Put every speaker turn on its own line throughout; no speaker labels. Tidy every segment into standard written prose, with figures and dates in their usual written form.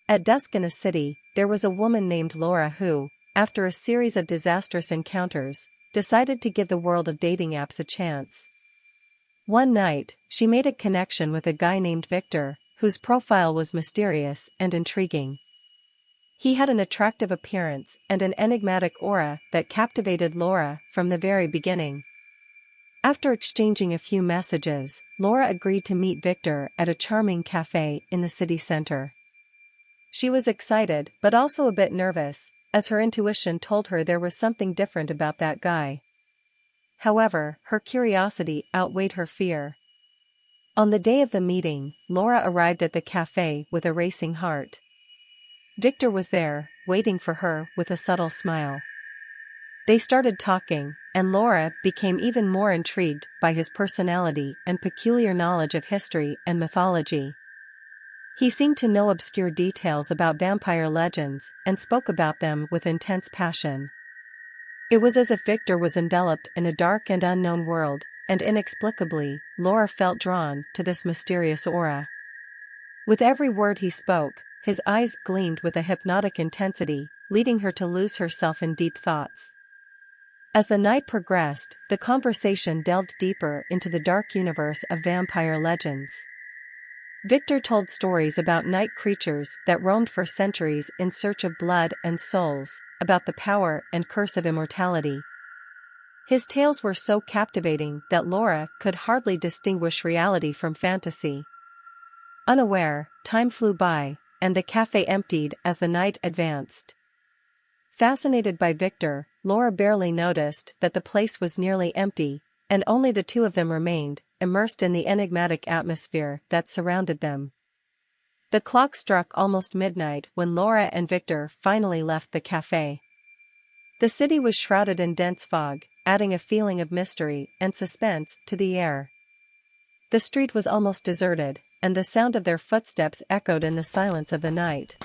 At dusk in a city, there was a woman named Laura who, after a series of disastrous encounters, decided to give the world of dating apps a chance. One night, she made a connection with a guy named Victor, whose profile was mysterious and intriguing. He had an attractive appearance and an enigmatic aura that captivated Laura from the very beginning. After exchanging a few messages, Laura agreed to meet Victor at a charming café in the city center. She was excited but also a bit nervous, as her intuition told her there was something different about that guy. However, her curiosity outweighed her fear. On the day of the meeting, Laura arrived at the café with a racing heart. Victor was there, waiting for her with a subtle smile. They started talking, and Laura became even more intrigued by his personality and peculiar knowledge of history and mythology. He seemed to know obscure details about vampire legends and spoke about them with intense passion. It was as if Victor was enveloped in a dark and unknown world, and inexplicably, Laura felt drawn to this mysterious aura. With every word he spoke, his eyes gleamed with a hypnotic intensity, leading her to lose herself in deep thoughts. As the night progressed, the conversation delved deeper into the dark universe of vampire legends. Victor told stories about night creatures that roamed for centuries in search of blood and souls, about the power and curse of immortality. His tales were so captivating that Laura could hardly distinguish reality from fantasy. Unaware, time flew by, and the café emptied as the night advanced. Fascinated by Victor, Laura barely noticed that the place was nearly empty, and only the two of them remained, immersed in the enigmatic atmosphere that surrounded them. The clock struck almost midnight when Laura and Victor finally left the café. The city was shrouded in dense fog, adding a feeling of mystery and suspense to the air. The street was almost deserted, and the sound of their footsteps echoed in the silence of the night.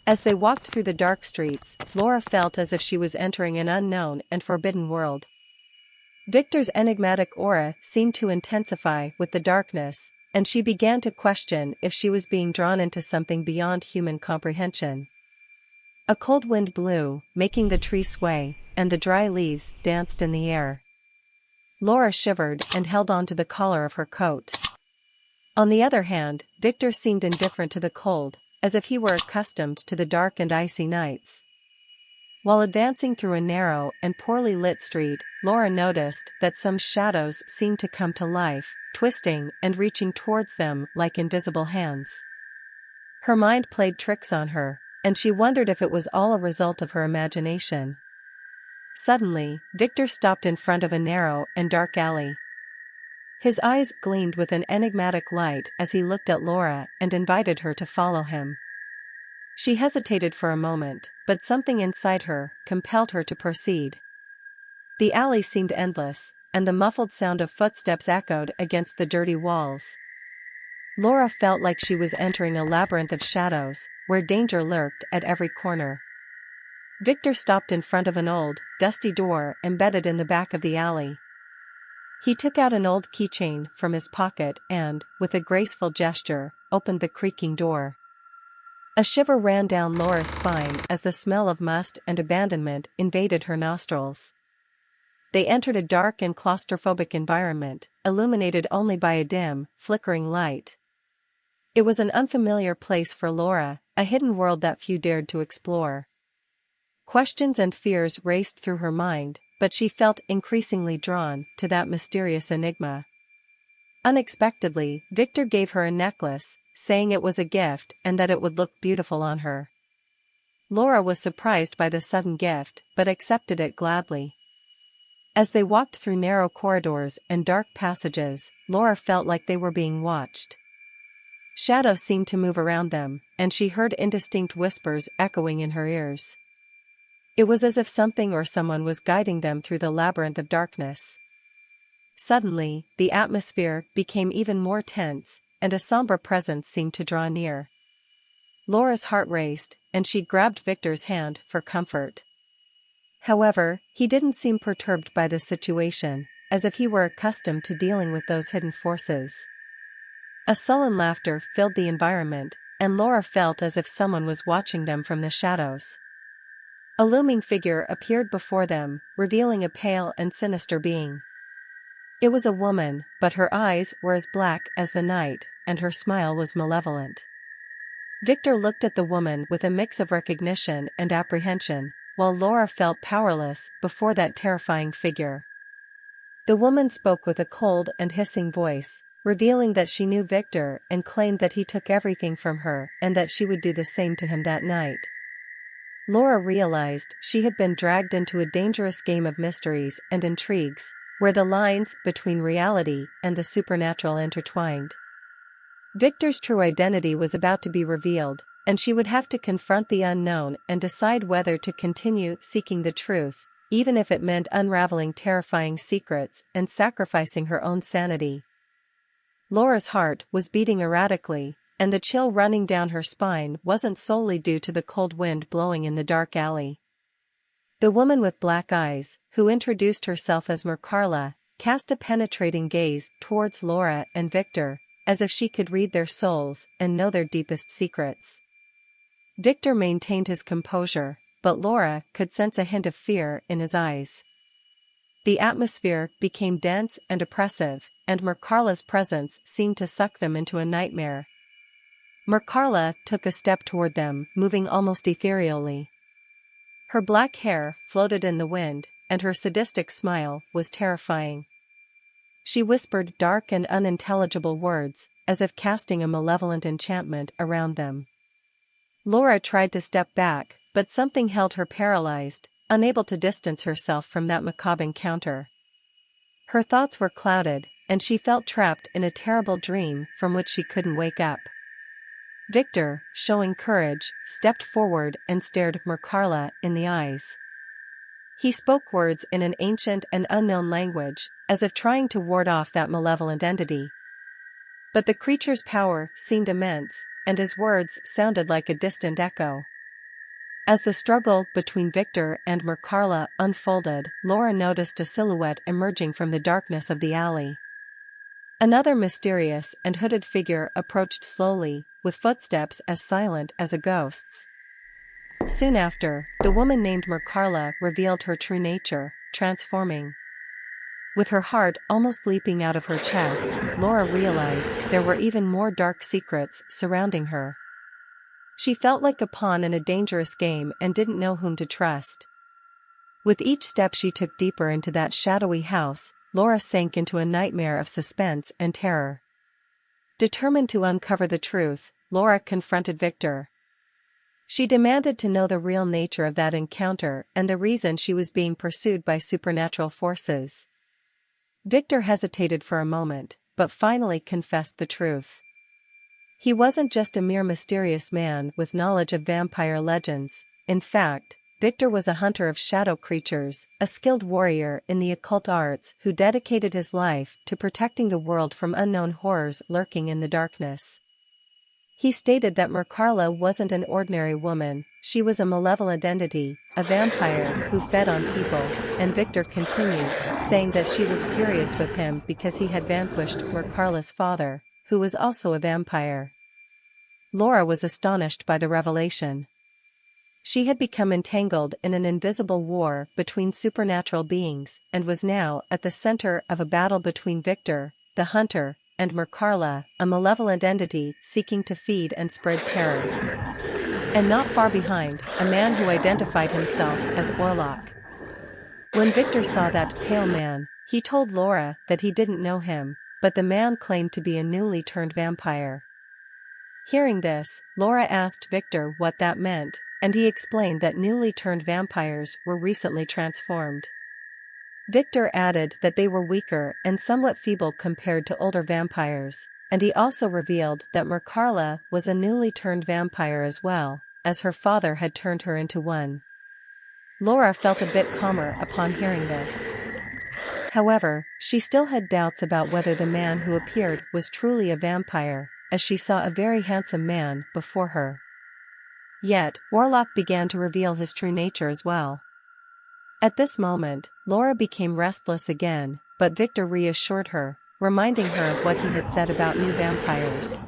As they walked through the dark streets, Laura felt as if she was entering an unknown and forbidden world. Victor's enigmatic aura seemed to intensify with the darkness, and she began to question if she was being drawn into something beyond human comprehension. A cold wind blew, making the trees sway, and the dry leaves danced in the air. Laura shivered and held on to the collar of her coat. On the other hand, Victor seemed indifferent to the cold, as if he were accustomed to the dark and icy nights. While advancing through a narrow and poorly lit street, Laura noticed that some shadows seemed to come to life, twisting and reaching towards them like invisible hands. Her mind played tricks on her, and she wondered if it was all a result of her imagination. Suddenly, Victor stopped in front of a narrow and dark alley. His eyes gleamed with an enigmatic light as he looked at Laura and invited her to follow him. She hesitated for a moment, but something inside her compelled her to proceed. The alley seemed endless, and the muffled sound of footsteps echoed against the dirty walls. Laura felt like she was entering a labyrinth of shadows, where danger lurked at every corner. Victor stopped in front of an old, dusty door embedded in the back of the alley. He took out an old keychain from his pocket and, with a graceful gesture, opened the creaking door. A shiver ran down Laura's spine as the smell of must and abandonment invaded her nostrils. They entered a dark and claustrophobic environment, illuminated only by a dim, flickering light. It was an unfamiliar place for Laura, a hidden world that few dared to explore. Questions and fears raced through her mind, but she felt increasingly drawn to that mysterious enigma. Unexpectedly, Victor gave her a necklace, saying it was a gift and that it would look beautiful on her. Laura was surprised by the sudden gift, but accepted it gladly. As they walked through narrow corridors and dark passages, Laura felt like they were being watched. Shadows seemed to move around them, and she heard indistinct whispers echoing in her ears. It was as if something or someone was guiding them through the labyrinth of darkness. Suddenly, the atmosphere became even more tense, and a somber presence seemed to draw near. Laura's heart raced, and she grabbed Victor's hand for comfort. However, he didn't seem perturbed by the situation, as if he were accustomed to dealing with those hidden forces. A sullen laughter filled the environment, and Laura felt as if someone was watching them from the shadows. A looming figure appeared before them, revealing a pale and sinister being. It was a woman, but her eyes were as black as the night, and her smile was malevolent. Victor looked at the woman with a mix of recognition and apprehension, while Laura felt powerless before that terrifying figure. The woman spoke with a cold and hissing voice, revealing that she knew Victor and claimed that he took everything from her and that she would do the same to him that night. Laura realized she had been dragged into a dangerous game of mysteries and intrigues, where the lines between reality and the supernatural intertwined. Victor's true identity was about to be revealed, and she would have to confront the unknown and decide whether to continue seeking the truth, even if it meant unraveling terrifying secrets and sacrificing her own sanity. Laura's heart was beating erratically, and the chill running down her spine wasn't solely due to the cold wind blowing in the dark alley. The woman with black eyes, who introduced herself as Mercarla, cast a penetrating gaze towards Laura and Victor, as if she could read their souls and know their deepest secrets. Victor maintained his composure, but Laura could sense a hint of fear in his eyes. The atmosphere became dense and oppressive, and Mercarla's presence seemed to suck them into a nightmare. Mercarla took a step toward them, moving almost ethereally. Her black hair floated in the wind, and her sadistic smile was terrifying. She whispered dark and unintelligible words, as if casting a malevolent enchantment around them. Laura tried to step back, but something held her paralyzed, unable to distance herself from that macabre encounter. Her thoughts were clouded, and she felt trapped in a terrible dream from which she couldn't wake up. Victor, showing courage, stepped forward and stared Mercarla in the eyes. He spoke words in an ancient and unknown language, as if trying to ward off that malevolent entity. But the creature's power seemed immense, and his words sounded like a distant echo. As the struggle between Victor and Mercarla unfolded, Laura noticed a silhouette emerging from the darkness of the alley. Another mysterious and hooded figure approached slowly, with footsteps as silent as a ghost's. Soon after, the woman named Mercarla revealed her true nature, transforming. With her heart almost leaping out of her chest, Laura realized there were even more dark secrets surrounding her. She felt like a pawn in a dangerous game and didn't know whom to trust. With each step she took deeper into that shadowy house, Laura sank into a nightmare of suspense and terror. Determined to uncover the truth, Laura confronted Victor. She demanded to know the real nature of that encounter and the reason she was being pursued by supernatural forces. Victor hesitated for a moment, but finally confessed the truth. He wasn't just a mere mysterious man with knowledge of vampire legends. In fact, Victor was a hunter of shadow creatures, a skilled warrior in the occult arts who dedicated his life to protecting the world from unknown horrors lurking in the darkness. He stated that Mercarla wasn't an ordinary woman, she was a malevolent entity, a vampire who fed on people, and Victor continued, saying that she was furious with him because he had vanquished Mercarla's father, who was also a vampire. Laura was astonished by the revelation. She had become entangled in an invisible war between supernatural beings and was now at the center of a battle between Victor, the hunter, and Mercarla, a malevolent entity seeking to feed and spread terror. And not far behind, a man who identified himself as Orlok. When Victor saw that pale man, he told Laura that he didn't know him, but the man claimed to be a newly turned vampire. Hearing this, Laura asked Victor what that meant, and he explained that newly turned vampires were recently transformed. Victor added that they were weaker and somewhat feeble compared to older vampires, and he also revealed that Mercarla was a newly turned vampire as well, as her father had turned her into one. Laura felt a bit calmer upon hearing this. However, she still had doubts about whether the man who appeared was truly a vampire, as she saw a very handsome man before her. Yet, Orlok began to reveal his true nature as well. At this moment, Laura became restless again, but Victor reassured her, reminding her of what he had said about new vampires.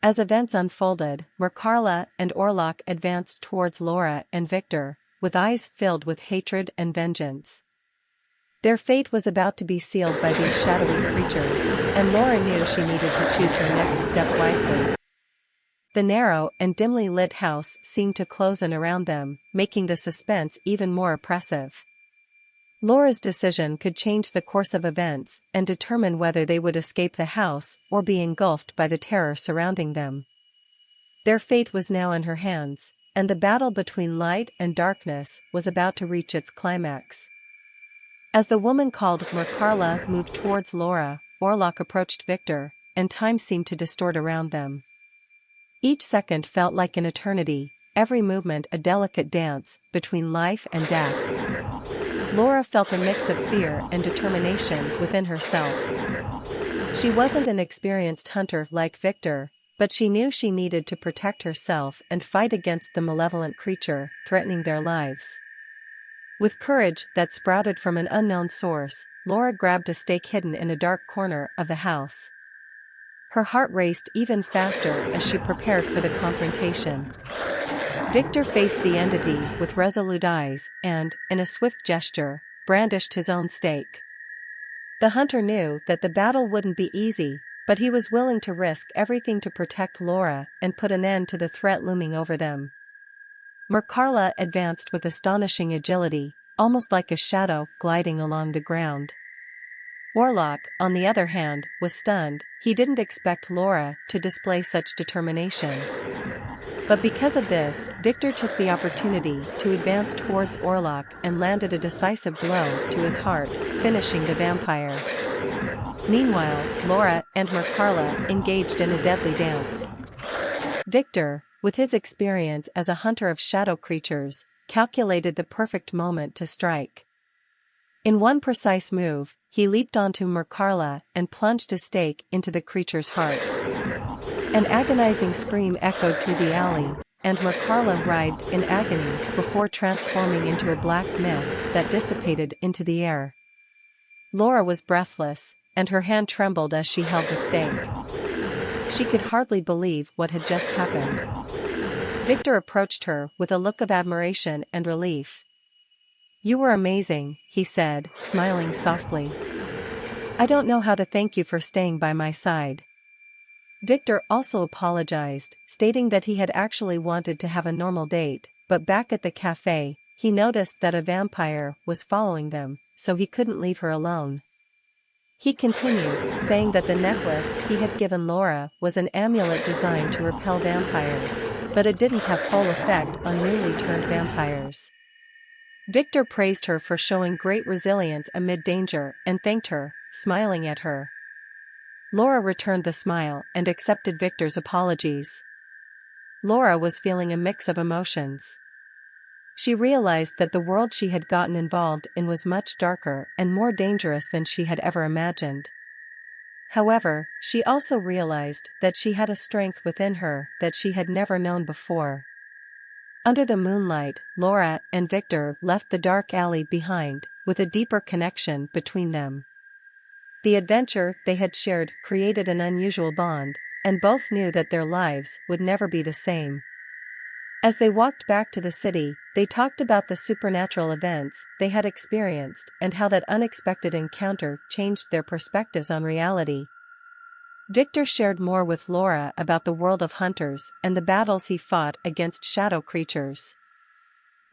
As events unfolded, Mercarla and Orlok advanced towards Laura and Victor, with eyes filled with hatred and vengeance. Their fate was about to be sealed by these shadowy creatures, and Laura knew she needed to choose her next step wisely. The narrow and dimly lit house seemed to close in around them, making the suspense even more oppressive. Laura's decision could change the course of events and determine whether they would escape the house or be engulfed by the terror surrounding them. Their fate was now in her hands, and the battle between light and darkness was about to reach its climax. As the woman called Mercarla moved towards Laura, Orlok approached Victor, and time seemed to distort around them. Each second felt like an eternity, every movement a delicate dance between life and death. Laura felt a mix of fear and determination within herself. She wasn't an experienced hunter like Victor, but she knew she needed to protect herself and fight against the malevolent creature threatening their lives. With courage that sprouted from an unknown source, Laura grabbed a stake hidden in a dark corner of the house. Her heart raced even faster as she prepared for the confrontation. Victor faced the entity with resolute eyes and, in a swift gesture, brandished his own stake. The hunter knew that the battle wouldn't be easy, but he was willing to risk everything to protect Laura and put an end to the threat looming over them. Mercarla advanced with astonishing agility, almost like a shadow gliding along the ground. Orlok, on the other hand, was stunned. He didn't expect Laura to display such determination. But because of this, Victor took the opportunity to advance towards Orlok and landed a decisive blow to his heart, finishing the vampire. Meanwhile, Laura and Mercarla engaged in a deadly dance. Victor, with his experience as a hunter of shadow creatures, calculated the perfect moment to strike. In one precise move, he leaped onto Mercarla and plunged a stake into the creature's heart. An agonizing scream echoed through the alley, and Mercarla writhed in agony before transforming into a black mist that dissipated into the air. Laura was breathless, and her hand trembled as she held the stake. She could hardly believe what had just happened. Victor approached her with a look of admiration and relief. "You were amazing," he said, smiling softly. "I don't know how to thank you for staying by my side." Victor also apologized, stating that he had actually wanted to have a normal date, but back at the café, he noticed that a vampire was following them, so he couldn't leave her alone. He continued, saying that the necklace he had given Laura was an amulet designed to repel vampires, but it didn't have full effect on newly turned vampires. Victor praised her for showing great resilience amid danger and thanked her, smiling at her. Laura returned the smile and accepted Victor's apologies. Laura was feeling a mix of emotions. She realized that the world she had gotten involved in was much darker and more dangerous than she had ever imagined. However, she also realized that she had a strength within her that she had never known before. Under the moonlight, Laura and Victor left the dark alley behind, with a deeper connection between them. The adventure they had shared created an unusual bond, and both knew that their lives would never be the same. As they walked back to the city, they talked about the supernatural events they had experienced and how that unexpected encounter changed their perspectives on reality. Victor shared more with Laura about the world of hunters and the battles he fought against shadow creatures.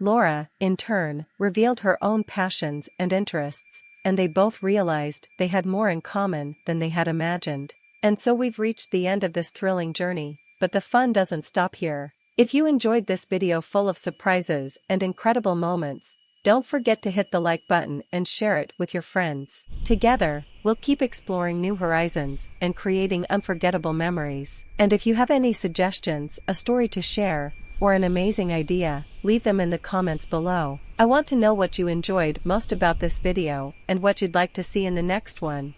Laura, in turn, revealed her own passions and interests, and they both realized they had more in common than they had imagined. And so we've reached the end of this thrilling journey, but the fun doesn't stop here. If you enjoyed this video full of surprises and incredible moments, don't forget to hit the like button and share it with your friends. Together, we'll keep exploring new horizons and creating unforgettable memories. And if you have any suggestions, a story to share, or an amazing idea, leave them in the comments below. I want to know what you enjoyed most about this video and what you'd like to see in the next one.